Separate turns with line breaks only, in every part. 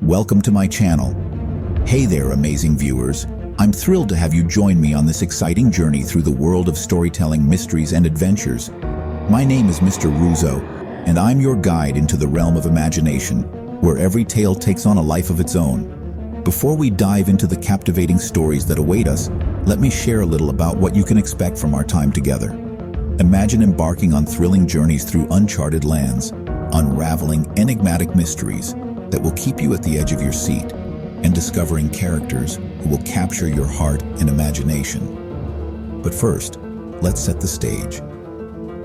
Welcome to my channel. Hey there, amazing viewers. I'm thrilled to have you join me on this exciting journey through the world of storytelling, mysteries, and adventures. My name is Mr. Ruzo, and I'm your guide into the realm of imagination, where every tale takes on a life of its own. Before we dive into the captivating stories that await us, let me share a little about what you can expect from our time together. Imagine embarking on thrilling journeys through uncharted lands, unraveling enigmatic mysteries that will keep you at the edge of your seat, and discovering characters who will capture your heart and imagination. But first, let's set the stage.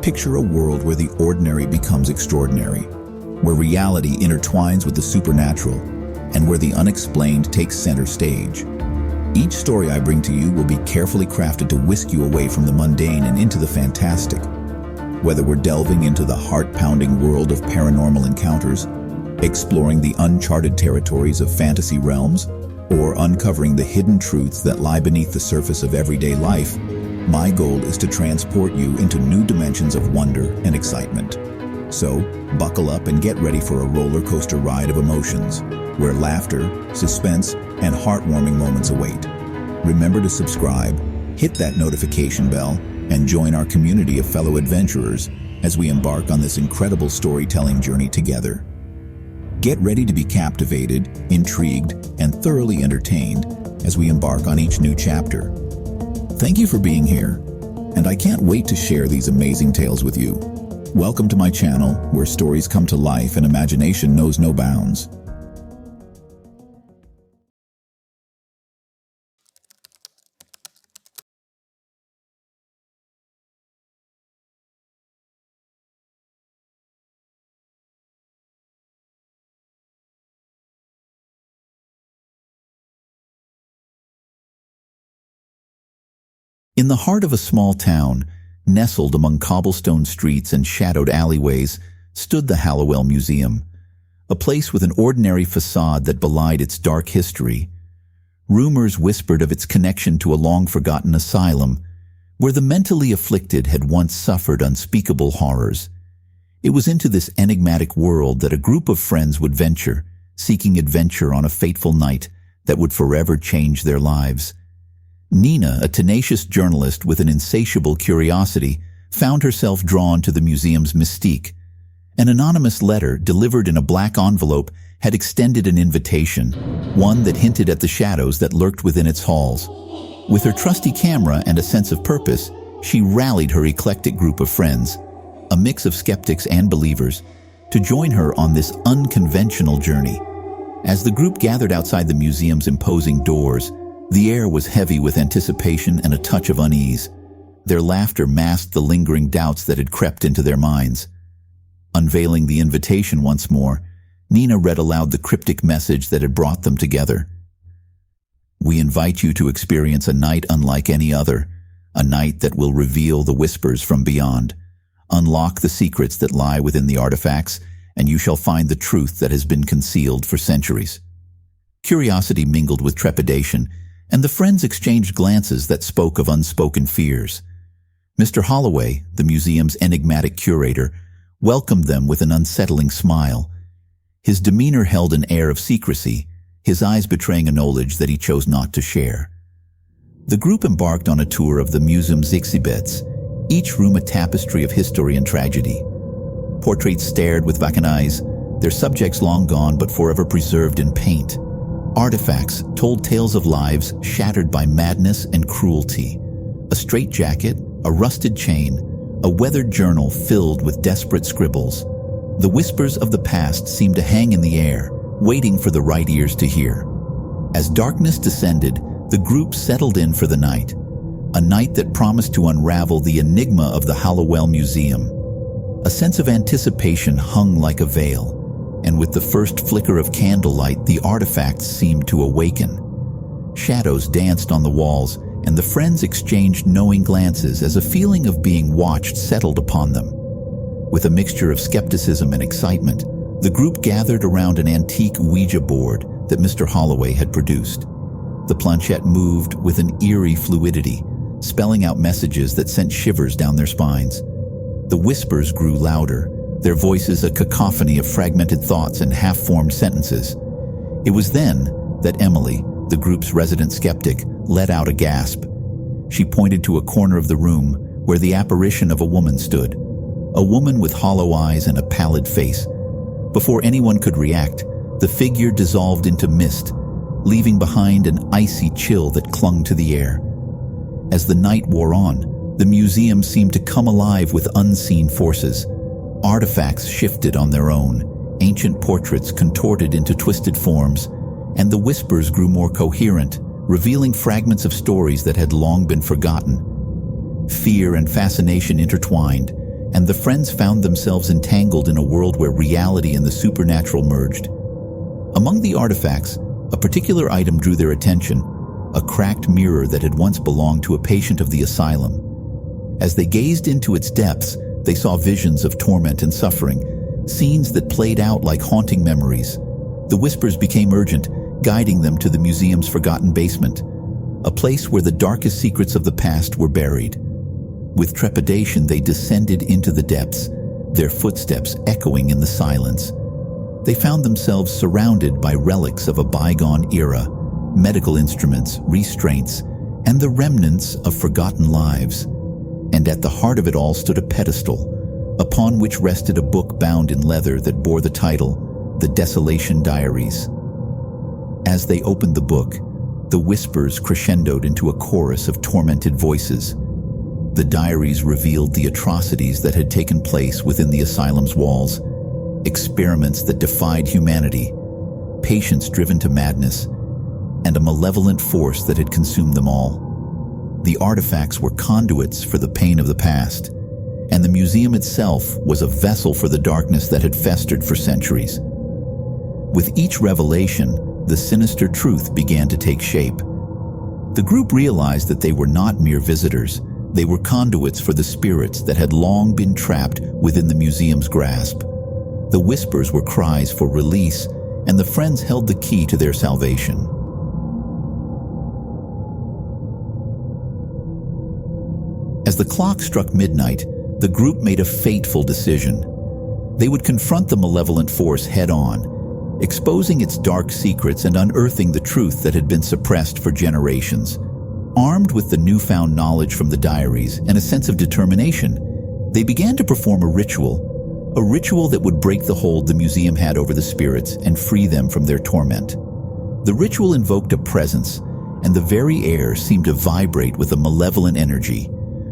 Picture a world where the ordinary becomes extraordinary, where reality intertwines with the supernatural, and where the unexplained takes center stage. Each story I bring to you will be carefully crafted to whisk you away from the mundane and into the fantastic. Whether we're delving into the heart-pounding world of paranormal encounters, exploring the uncharted territories of fantasy realms, or uncovering the hidden truths that lie beneath the surface of everyday life, my goal is to transport you into new dimensions of wonder and excitement. So, buckle up and get ready for a roller coaster ride of emotions, where laughter, suspense, and heartwarming moments await. Remember to subscribe, hit that notification bell, and join our community of fellow adventurers as we embark on this incredible storytelling journey together. Get ready to be captivated, intrigued, and thoroughly entertained as we embark on each new chapter. Thank you for being here, and I can't wait to share these amazing tales with you. Welcome to my channel, where stories come to life and imagination knows no bounds. In the heart of a small town, nestled among cobblestone streets and shadowed alleyways, stood the Hallowell Museum, a place with an ordinary facade that belied its dark history. Rumors whispered of its connection to a long-forgotten asylum, where the mentally afflicted had once suffered unspeakable horrors. It was into this enigmatic world that a group of friends would venture, seeking adventure on a fateful night that would forever change their lives. Nina, a tenacious journalist with an insatiable curiosity, found herself drawn to the museum's mystique. An anonymous letter, delivered in a black envelope, had extended an invitation, one that hinted at the shadows that lurked within its halls. With her trusty camera and a sense of purpose, she rallied her eclectic group of friends, a mix of skeptics and believers, to join her on this unconventional journey. As the group gathered outside the museum's imposing doors, the air was heavy with anticipation and a touch of unease. Their laughter masked the lingering doubts that had crept into their minds. Unveiling the invitation once more, Nina read aloud the cryptic message that had brought them together. "We invite you to experience a night unlike any other, a night that will reveal the whispers from beyond. Unlock the secrets that lie within the artifacts, and you shall find the truth that has been concealed for centuries." Curiosity mingled with trepidation, and the friends exchanged glances that spoke of unspoken fears. Mr. Holloway, the museum's enigmatic curator, welcomed them with an unsettling smile. His demeanor held an air of secrecy, his eyes betraying a knowledge that he chose not to share. The group embarked on a tour of the museum's exhibits, each room a tapestry of history and tragedy. Portraits stared with vacant eyes, their subjects long gone but forever preserved in paint. Artifacts told tales of lives shattered by madness and cruelty. A straitjacket, a rusted chain, a weathered journal filled with desperate scribbles. The whispers of the past seemed to hang in the air, waiting for the right ears to hear. As darkness descended, the group settled in for the night, a night that promised to unravel the enigma of the Hallowell Museum. A sense of anticipation hung like a veil, and with the first flicker of candlelight, the artifacts seemed to awaken. Shadows danced on the walls, and the friends exchanged knowing glances as a feeling of being watched settled upon them. With a mixture of skepticism and excitement, the group gathered around an antique Ouija board that Mr. Holloway had produced. The planchette moved with an eerie fluidity, spelling out messages that sent shivers down their spines. The whispers grew louder, their voices a cacophony of fragmented thoughts and half-formed sentences. It was then that Emily, the group's resident skeptic, let out a gasp. She pointed to a corner of the room where the apparition of a woman stood, a woman with hollow eyes and a pallid face. Before anyone could react, the figure dissolved into mist, leaving behind an icy chill that clung to the air. As the night wore on, the museum seemed to come alive with unseen forces. Artifacts shifted on their own, ancient portraits contorted into twisted forms, and the whispers grew more coherent, revealing fragments of stories that had long been forgotten. Fear and fascination intertwined, and the friends found themselves entangled in a world where reality and the supernatural merged. Among the artifacts, a particular item drew their attention, a cracked mirror that had once belonged to a patient of the asylum. As they gazed into its depths, they saw visions of torment and suffering, scenes that played out like haunting memories. The whispers became urgent, guiding them to the museum's forgotten basement, a place where the darkest secrets of the past were buried. With trepidation, they descended into the depths, their footsteps echoing in the silence. They found themselves surrounded by relics of a bygone era, medical instruments, restraints, and the remnants of forgotten lives. And at the heart of it all stood a pedestal, upon which rested a book bound in leather that bore the title, The Desolation Diaries. As they opened the book, the whispers crescendoed into a chorus of tormented voices. The diaries revealed the atrocities that had taken place within the asylum's walls, experiments that defied humanity, patients driven to madness, and a malevolent force that had consumed them all. The artifacts were conduits for the pain of the past, and the museum itself was a vessel for the darkness that had festered for centuries. With each revelation, the sinister truth began to take shape. The group realized that they were not mere visitors. They were conduits for the spirits that had long been trapped within the museum's grasp. The whispers were cries for release, and the friends held the key to their salvation. As the clock struck midnight, the group made a fateful decision. They would confront the malevolent force head-on, exposing its dark secrets and unearthing the truth that had been suppressed for generations. Armed with the newfound knowledge from the diaries and a sense of determination, they began to perform a ritual that would break the hold the museum had over the spirits and free them from their torment. The ritual invoked a presence, and the very air seemed to vibrate with a malevolent energy.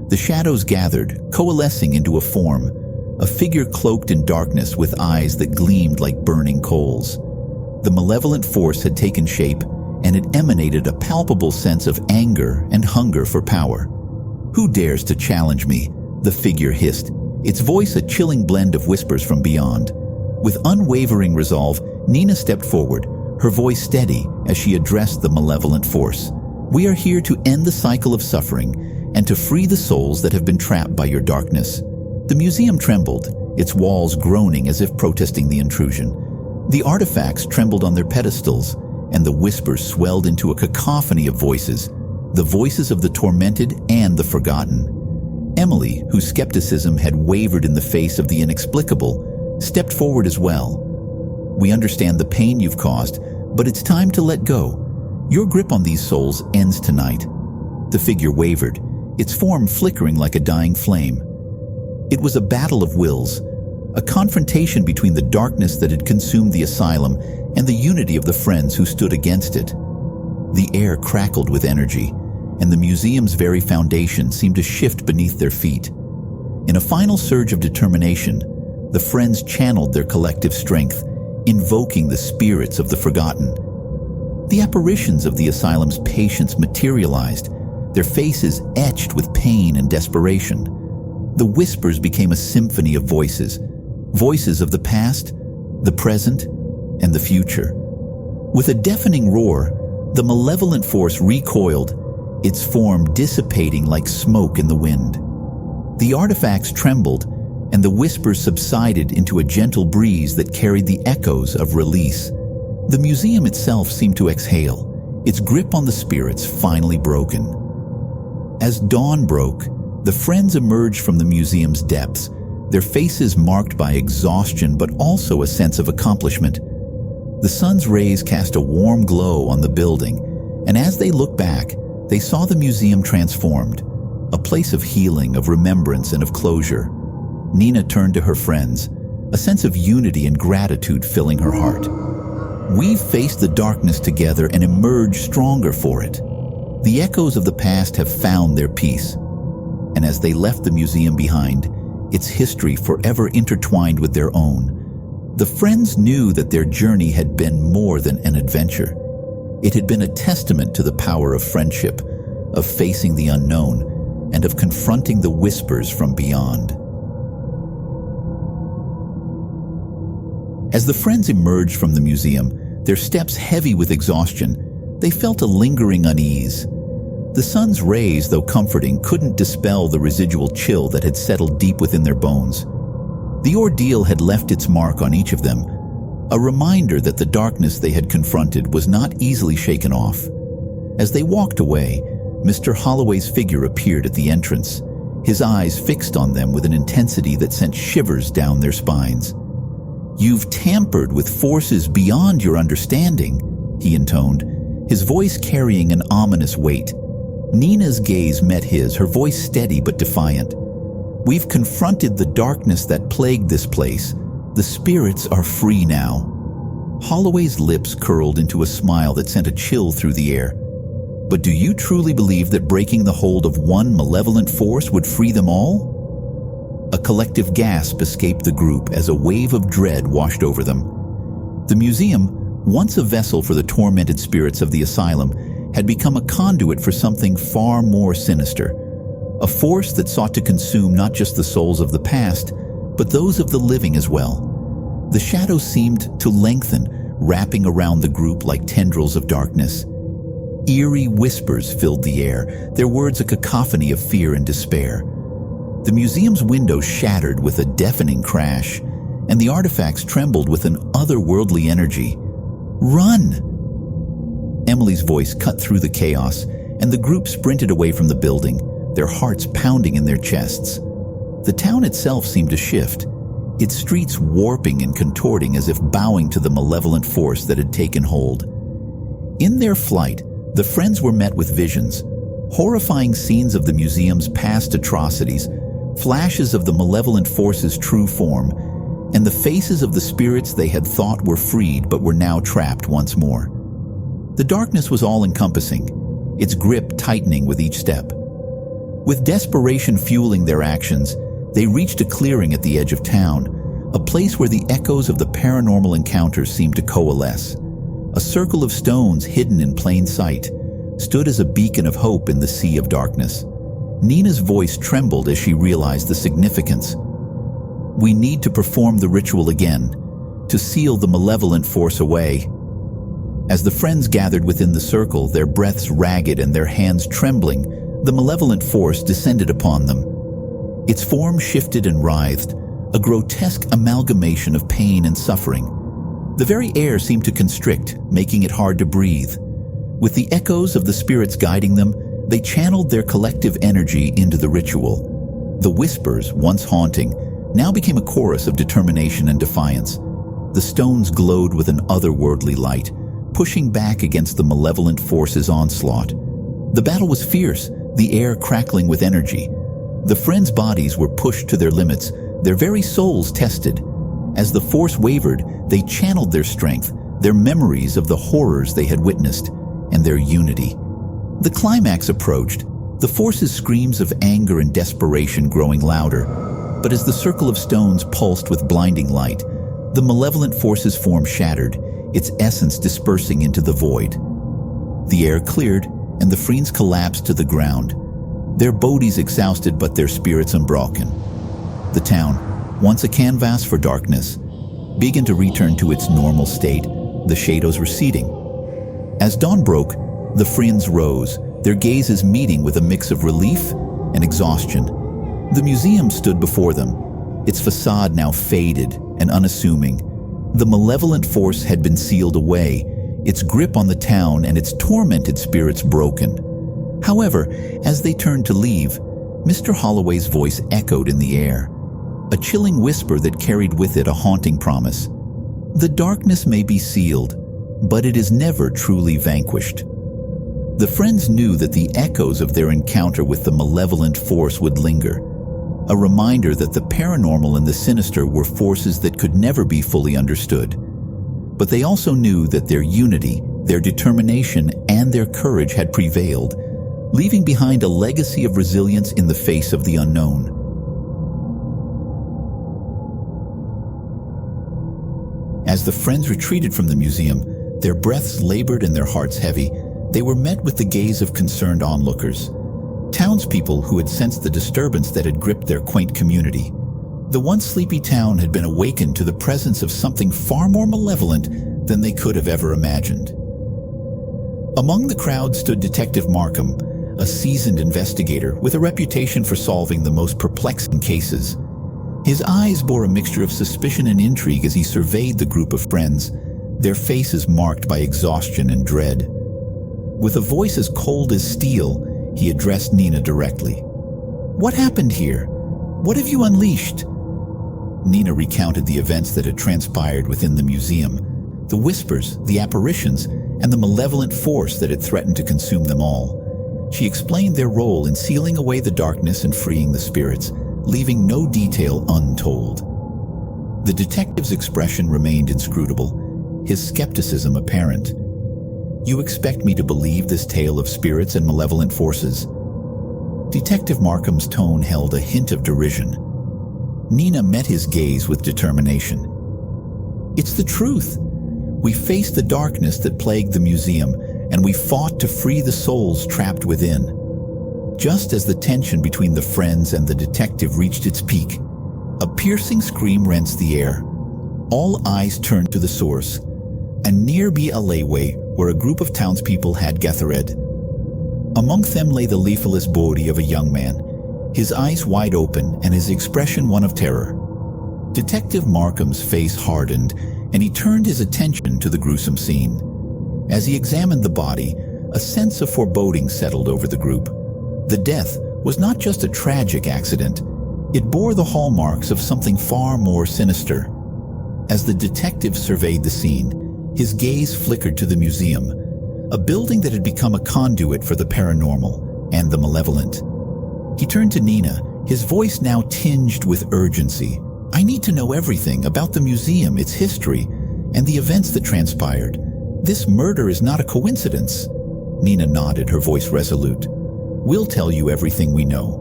The shadows gathered, coalescing into a form, a figure cloaked in darkness with eyes that gleamed like burning coals. The malevolent force had taken shape, and it emanated a palpable sense of anger and hunger for power. "Who dares to challenge me?" the figure hissed, its voice a chilling blend of whispers from beyond. With unwavering resolve, Nina stepped forward, her voice steady as she addressed the malevolent force. "We are here to end the cycle of suffering and to free the souls that have been trapped by your darkness." The museum trembled, its walls groaning as if protesting the intrusion. The artifacts trembled on their pedestals, and the whispers swelled into a cacophony of voices, the voices of the tormented and the forgotten. Emily, whose skepticism had wavered in the face of the inexplicable, stepped forward as well. "We understand the pain you've caused, but it's time to let go. Your grip on these souls ends tonight." The figure wavered, its form flickering like a dying flame. It was a battle of wills, a confrontation between the darkness that had consumed the asylum and the unity of the friends who stood against it. The air crackled with energy, and the museum's very foundation seemed to shift beneath their feet. In a final surge of determination, the friends channeled their collective strength, invoking the spirits of the forgotten. The apparitions of the asylum's patients materialized, their faces etched with pain and desperation. The whispers became a symphony of voices, voices of the past, the present, and the future. With a deafening roar, the malevolent force recoiled, its form dissipating like smoke in the wind. The artifacts trembled, and the whispers subsided into a gentle breeze that carried the echoes of release. The museum itself seemed to exhale, its grip on the spirits finally broken. As dawn broke, the friends emerged from the museum's depths, their faces marked by exhaustion but also a sense of accomplishment. The sun's rays cast a warm glow on the building, and as they looked back, they saw the museum transformed, a place of healing, of remembrance, and of closure. Nina turned to her friends, a sense of unity and gratitude filling her heart. "We've faced the darkness together and emerged stronger for it. The echoes of the past have found their peace." And as they left the museum behind, its history forever intertwined with their own, the friends knew that their journey had been more than an adventure. It had been a testament to the power of friendship, of facing the unknown, and of confronting the whispers from beyond. As the friends emerged from the museum, their steps heavy with exhaustion, they felt a lingering unease. The sun's rays, though comforting, couldn't dispel the residual chill that had settled deep within their bones. The ordeal had left its mark on each of them, a reminder that the darkness they had confronted was not easily shaken off. As they walked away, Mr. Holloway's figure appeared at the entrance, his eyes fixed on them with an intensity that sent shivers down their spines. "You've tampered with forces beyond your understanding," he intoned, his voice carrying an ominous weight. Nina's gaze met his, her voice steady but defiant. "We've confronted the darkness that plagued this place. The spirits are free now." Holloway's lips curled into a smile that sent a chill through the air. "But do you truly believe that breaking the hold of one malevolent force would free them all?" A collective gasp escaped the group as a wave of dread washed over them. The museum, once a vessel for the tormented spirits of the asylum, had become a conduit for something far more sinister, a force that sought to consume not just the souls of the past, but those of the living as well. The shadows seemed to lengthen, wrapping around the group like tendrils of darkness. Eerie whispers filled the air, their words a cacophony of fear and despair. The museum's windows shattered with a deafening crash, and the artifacts trembled with an otherworldly energy. "Run!" Emily's voice cut through the chaos, and the group sprinted away from the building, their hearts pounding in their chests. The town itself seemed to shift, its streets warping and contorting as if bowing to the malevolent force that had taken hold. In their flight, the friends were met with visions, horrifying scenes of the museum's past atrocities, flashes of the malevolent force's true form, and the faces of the spirits they had thought were freed but were now trapped once more. The darkness was all-encompassing, its grip tightening with each step. With desperation fueling their actions, they reached a clearing at the edge of town, a place where the echoes of the paranormal encounters seemed to coalesce. A circle of stones hidden in plain sight stood as a beacon of hope in the sea of darkness. Nina's voice trembled as she realized the significance. "We need to perform the ritual again, to seal the malevolent force away." As the friends gathered within the circle, their breaths ragged and their hands trembling, the malevolent force descended upon them. Its form shifted and writhed, a grotesque amalgamation of pain and suffering. The very air seemed to constrict, making it hard to breathe. With the echoes of the spirits guiding them, they channeled their collective energy into the ritual. The whispers, once haunting, now became a chorus of determination and defiance. The stones glowed with an otherworldly light, pushing back against the malevolent force's onslaught. The battle was fierce, the air crackling with energy. The friends' bodies were pushed to their limits, their very souls tested. As the force wavered, they channeled their strength, their memories of the horrors they had witnessed, and their unity. The climax approached, the force's screams of anger and desperation growing louder. But as the circle of stones pulsed with blinding light, the malevolent force's form shattered, its essence dispersing into the void. The air cleared, and the friends collapsed to the ground, their bodies exhausted but their spirits unbroken. The town, once a canvas for darkness, began to return to its normal state, the shadows receding. As dawn broke, the friends rose, their gazes meeting with a mix of relief and exhaustion. The museum stood before them, its facade now faded and unassuming. The malevolent force had been sealed away, its grip on the town and its tormented spirits broken. However, as they turned to leave, Mr. Holloway's voice echoed in the air, a chilling whisper that carried with it a haunting promise. The darkness may be sealed, but it is never truly vanquished. The friends knew that the echoes of their encounter with the malevolent force would linger, a reminder that the paranormal and the sinister were forces that could never be fully understood. But they also knew that their unity, their determination, and their courage had prevailed, leaving behind a legacy of resilience in the face of the unknown. As the friends retreated from the museum, their breaths labored and their hearts heavy, they were met with the gaze of concerned onlookers. Townspeople who had sensed the disturbance that had gripped their quaint community. The once sleepy town had been awakened to the presence of something far more malevolent than they could have ever imagined. Among the crowd stood Detective Markham, a seasoned investigator with a reputation for solving the most perplexing cases. His eyes bore a mixture of suspicion and intrigue as he surveyed the group of friends, their faces marked by exhaustion and dread. With a voice as cold as steel, he addressed Nina directly. "What happened here? What have you unleashed?" Nina recounted the events that had transpired within the museum, the whispers, the apparitions, and the malevolent force that had threatened to consume them all. She explained their role in sealing away the darkness and freeing the spirits, leaving no detail untold. The detective's expression remained inscrutable, his skepticism apparent. "You expect me to believe this tale of spirits and malevolent forces?" Detective Markham's tone held a hint of derision. Nina met his gaze with determination. "It's the truth. We faced the darkness that plagued the museum, and we fought to free the souls trapped within." Just as the tension between the friends and the detective reached its peak, a piercing scream rent the air. All eyes turned to the source, a nearby alleyway where a group of townspeople had gathered. Among them lay the leafless body of a young man, his eyes wide open and his expression one of terror. Detective Markham's face hardened, and he turned his attention to the gruesome scene. As he examined the body, a sense of foreboding settled over the group. The death was not just a tragic accident, it bore the hallmarks of something far more sinister. As the detective surveyed the scene, his gaze flickered to the museum, a building that had become a conduit for the paranormal and the malevolent. He turned to Nina, his voice now tinged with urgency. "I need to know everything about the museum, its history, and the events that transpired. This murder is not a coincidence." Nina nodded, her voice resolute. "We'll tell you everything we know,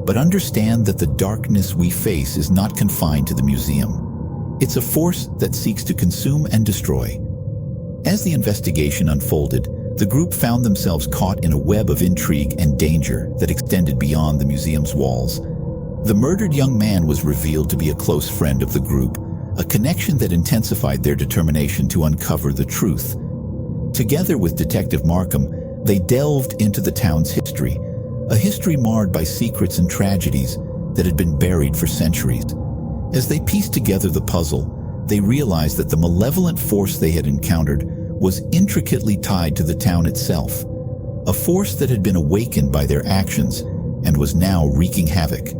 but understand that the darkness we face is not confined to the museum. It's a force that seeks to consume and destroy." As the investigation unfolded, the group found themselves caught in a web of intrigue and danger that extended beyond the museum's walls. The murdered young man was revealed to be a close friend of the group, a connection that intensified their determination to uncover the truth. Together with Detective Markham, they delved into the town's history, a history marred by secrets and tragedies that had been buried for centuries. As they pieced together the puzzle, they realized that the malevolent force they had encountered was intricately tied to the town itself, a force that had been awakened by their actions and was now wreaking havoc.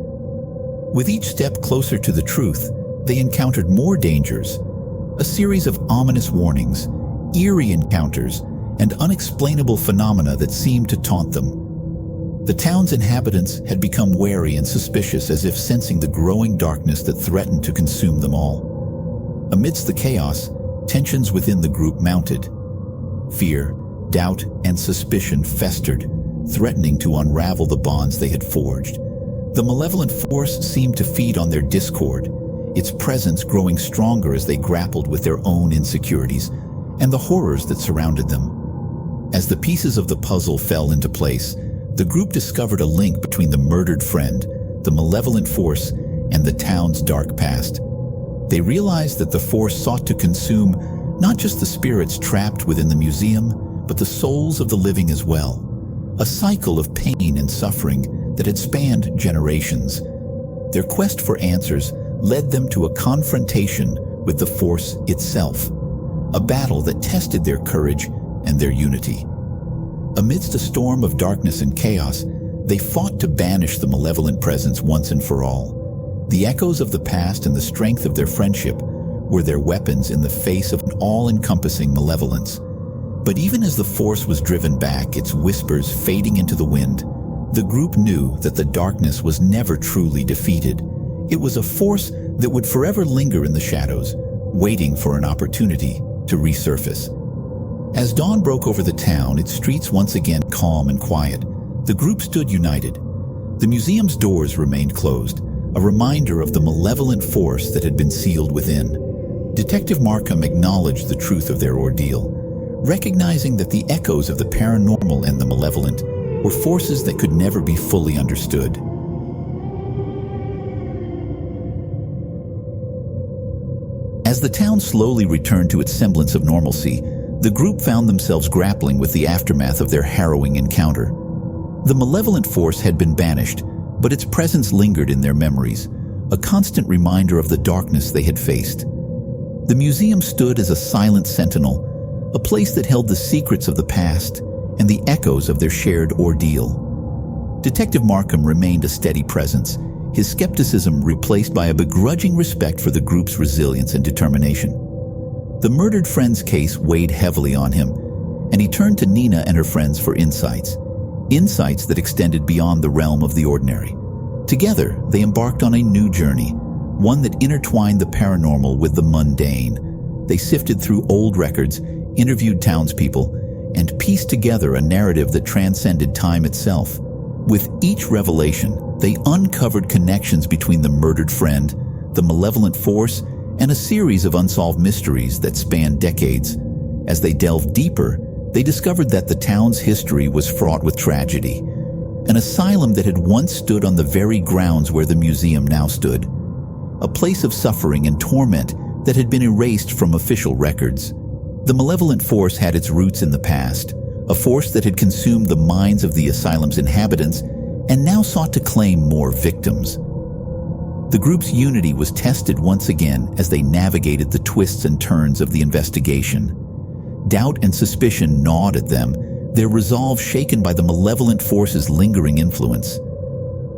With each step closer to the truth, they encountered more dangers, a series of ominous warnings, eerie encounters, and unexplainable phenomena that seemed to taunt them. The town's inhabitants had become wary and suspicious, as if sensing the growing darkness that threatened to consume them all. Amidst the chaos, tensions within the group mounted. Fear, doubt, and suspicion festered, threatening to unravel the bonds they had forged. The malevolent force seemed to feed on their discord, its presence growing stronger as they grappled with their own insecurities and the horrors that surrounded them. As the pieces of the puzzle fell into place, the group discovered a link between the murdered friend, the malevolent force, and the town's dark past. They realized that the force sought to consume not just the spirits trapped within the museum, but the souls of the living as well, a cycle of pain and suffering that had spanned generations. Their quest for answers led them to a confrontation with the force itself, a battle that tested their courage and their unity. Amidst a storm of darkness and chaos, they fought to banish the malevolent presence once and for all. The echoes of the past and the strength of their friendship were their weapons in the face of an all-encompassing malevolence. But even as the force was driven back, its whispers fading into the wind, the group knew that the darkness was never truly defeated. It was a force that would forever linger in the shadows, waiting for an opportunity to resurface. As dawn broke over the town, its streets once again calm and quiet, the group stood united. The museum's doors remained closed, a reminder of the malevolent force that had been sealed within. Detective Markham acknowledged the truth of their ordeal, recognizing that the echoes of the paranormal and the malevolent were forces that could never be fully understood. As the town slowly returned to its semblance of normalcy, the group found themselves grappling with the aftermath of their harrowing encounter. The malevolent force had been banished, but its presence lingered in their memories, a constant reminder of the darkness they had faced. The museum stood as a silent sentinel, a place that held the secrets of the past and the echoes of their shared ordeal. Detective Markham remained a steady presence, his skepticism replaced by a begrudging respect for the group's resilience and determination. The murdered friend's case weighed heavily on him, and he turned to Nina and her friends for insights that extended beyond the realm of the ordinary. Together, they embarked on a new journey, one that intertwined the paranormal with the mundane. They sifted through old records, interviewed townspeople, and pieced together a narrative that transcended time itself. With each revelation, they uncovered connections between the murdered friend, the malevolent force, and a series of unsolved mysteries that spanned decades. As they delved deeper, they discovered that the town's history was fraught with tragedy, an asylum that had once stood on the very grounds where the museum now stood, a place of suffering and torment that had been erased from official records. The malevolent force had its roots in the past, a force that had consumed the minds of the asylum's inhabitants and now sought to claim more victims. The group's unity was tested once again as they navigated the twists and turns of the investigation. Doubt and suspicion gnawed at them, their resolve shaken by the malevolent force's lingering influence.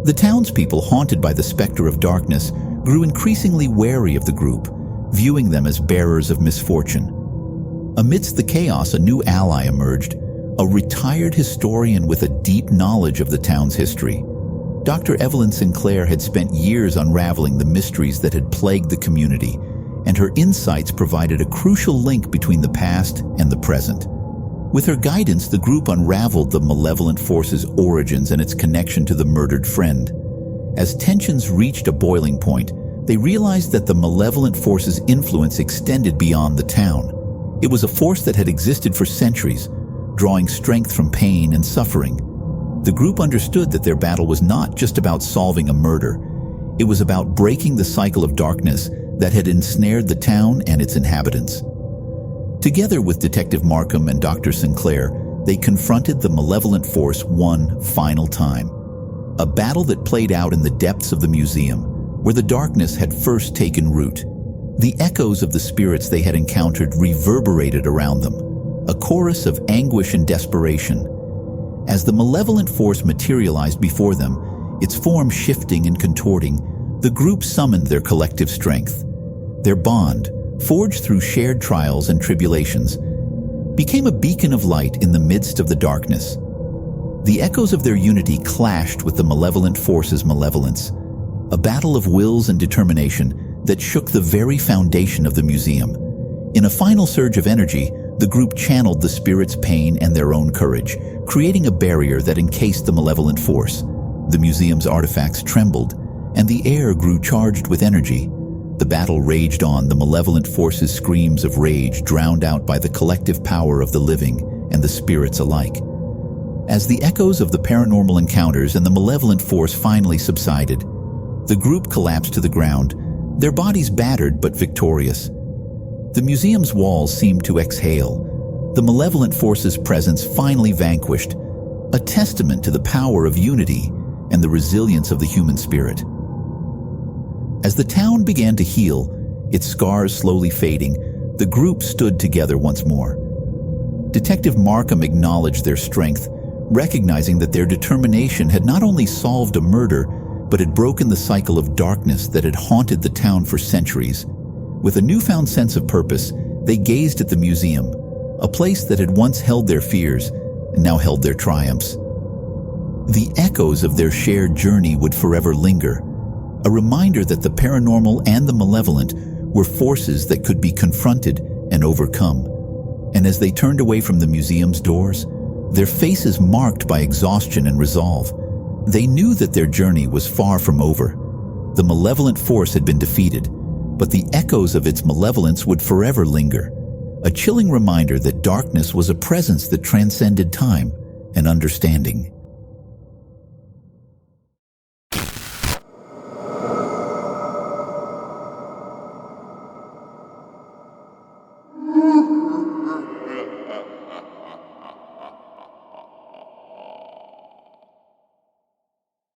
The townspeople, haunted by the specter of darkness, grew increasingly wary of the group, viewing them as bearers of misfortune. Amidst the chaos, a new ally emerged, a retired historian with a deep knowledge of the town's history. Dr. Evelyn Sinclair had spent years unraveling the mysteries that had plagued the community, and her insights provided a crucial link between the past and the present. With her guidance, the group unraveled the malevolent force's origins and its connection to the murdered friend. As tensions reached a boiling point, they realized that the malevolent force's influence extended beyond the town. It was a force that had existed for centuries, drawing strength from pain and suffering. The group understood that their battle was not just about solving a murder. It was about breaking the cycle of darkness that had ensnared the town and its inhabitants. Together with Detective Markham and Dr. Sinclair, they confronted the malevolent force one final time. A battle that played out in the depths of the museum, where the darkness had first taken root. The echoes of the spirits they had encountered reverberated around them, a chorus of anguish and desperation. As the malevolent force materialized before them, its form shifting and contorting, the group summoned their collective strength. Their bond, forged through shared trials and tribulations, became a beacon of light in the midst of the darkness. The echoes of their unity clashed with the malevolent force's malevolence, a battle of wills and determination that shook the very foundation of the museum. In a final surge of energy, the group channeled the spirit's pain and their own courage, creating a barrier that encased the malevolent force. The museum's artifacts trembled, and the air grew charged with energy. The battle raged on, the malevolent force's screams of rage drowned out by the collective power of the living and the spirits alike. As the echoes of the paranormal encounters and the malevolent force finally subsided, the group collapsed to the ground, their bodies battered but victorious. The museum's walls seemed to exhale, the malevolent force's presence finally vanquished, a testament to the power of unity and the resilience of the human spirit. As the town began to heal, its scars slowly fading, the group stood together once more. Detective Markham acknowledged their strength, recognizing that their determination had not only solved a murder, but had broken the cycle of darkness that had haunted the town for centuries. With a newfound sense of purpose, they gazed at the museum, a place that had once held their fears and now held their triumphs. The echoes of their shared journey would forever linger, a reminder that the paranormal and the malevolent were forces that could be confronted and overcome. And as they turned away from the museum's doors, their faces marked by exhaustion and resolve, they knew that their journey was far from over. The malevolent force had been defeated, but the echoes of its malevolence would forever linger, a chilling reminder that darkness was a presence that transcended time and understanding.